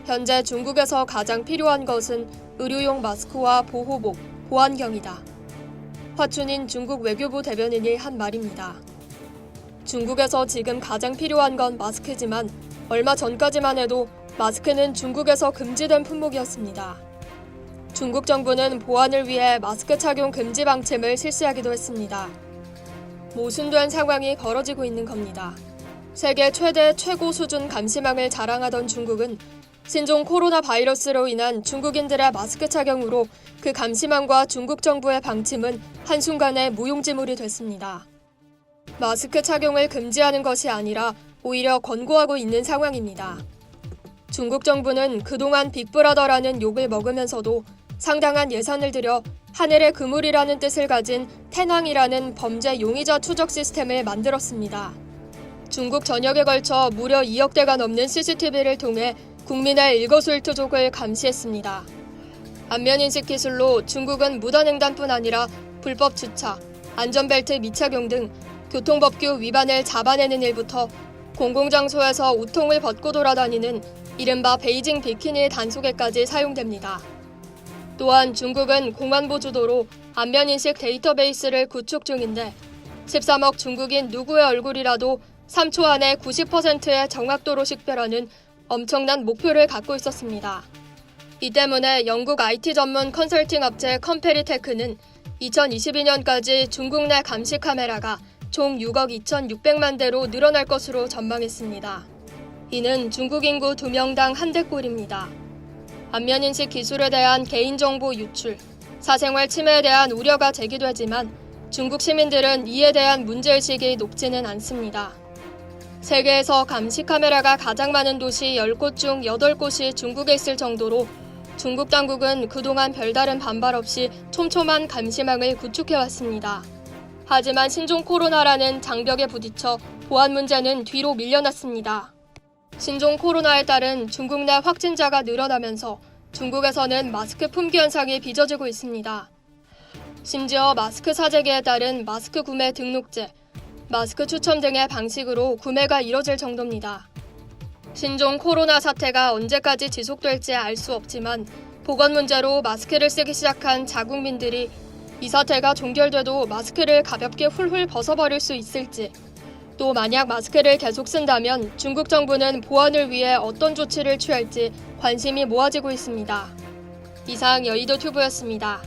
현재 중국에서 가장 필요한 것은 의료용 마스크와 보호복, 보안경이다. 화춘인 중국 외교부 대변인이 한 말입니다. 중국에서 지금 가장 필요한 건 마스크지만 얼마 전까지만 해도 마스크는 중국에서 금지된 품목이었습니다. 중국 정부는 보안을 위해 마스크 착용 금지 방침을 실시하기도 했습니다. 모순된 상황이 벌어지고 있는 겁니다. 세계 최대 최고 수준 감시망을 자랑하던 중국은 신종 코로나 바이러스로 인한 중국인들의 마스크 착용으로 그 감시망과 중국 정부의 방침은 한순간에 무용지물이 됐습니다. 마스크 착용을 금지하는 것이 아니라 오히려 권고하고 있는 상황입니다. 중국 정부는 그동안 빅브라더라는 욕을 먹으면서도 상당한 예산을 들여 하늘의 그물이라는 뜻을 가진 텐왕이라는 범죄 용의자 추적 시스템을 만들었습니다. 중국 전역에 걸쳐 무려 2억 대가 넘는 CCTV를 통해 국민의 일거수일투족을 감시했습니다. 안면인식 기술로 중국은 무단횡단뿐 아니라 불법 주차, 안전벨트 미착용 등 교통법규 위반을 잡아내는 일부터 공공장소에서 우통을 벗고 돌아다니는 이른바 베이징 비키니 단속에까지 사용됩니다. 또한 중국은 공안부 주도로 안면인식 데이터베이스를 구축 중인데 13억 중국인 누구의 얼굴이라도 3초 안에 90%의 정확도로 식별하는 엄청난 목표를 갖고 있었습니다. 이 때문에 영국 IT 전문 컨설팅 업체 컴페리테크는 2022년까지 중국 내 감시 카메라가 총 6억 2,600만 대로 늘어날 것으로 전망했습니다. 이는 중국 인구 2명당 1대꼴입니다. 안면인식 기술에 대한 개인정보 유출, 사생활 침해에 대한 우려가 제기되지만 중국 시민들은 이에 대한 문제의식이 높지는 않습니다. 세계에서 감시 카메라가 가장 많은 도시 10곳 중 8곳이 중국에 있을 정도로 중국 당국은 그동안 별다른 반발 없이 촘촘한 감시망을 구축해왔습니다. 하지만 신종 코로나라는 장벽에 부딪혀 보안 문제는 뒤로 밀려났습니다. 신종 코로나에 따른 중국 내 확진자가 늘어나면서 중국에서는 마스크 품귀 현상이 빚어지고 있습니다. 심지어 마스크 사재기에 따른 마스크 구매 등록제, 마스크 추첨 등의 방식으로 구매가 이뤄질 정도입니다. 신종 코로나 사태가 언제까지 지속될지 알 수 없지만 보건 문제로 마스크를 쓰기 시작한 자국민들이 이 사태가 종결돼도 마스크를 가볍게 훌훌 벗어버릴 수 있을지, 또 만약 마스크를 계속 쓴다면 중국 정부는 보안을 위해 어떤 조치를 취할지 관심이 모아지고 있습니다. 이상 여의도 튜브였습니다.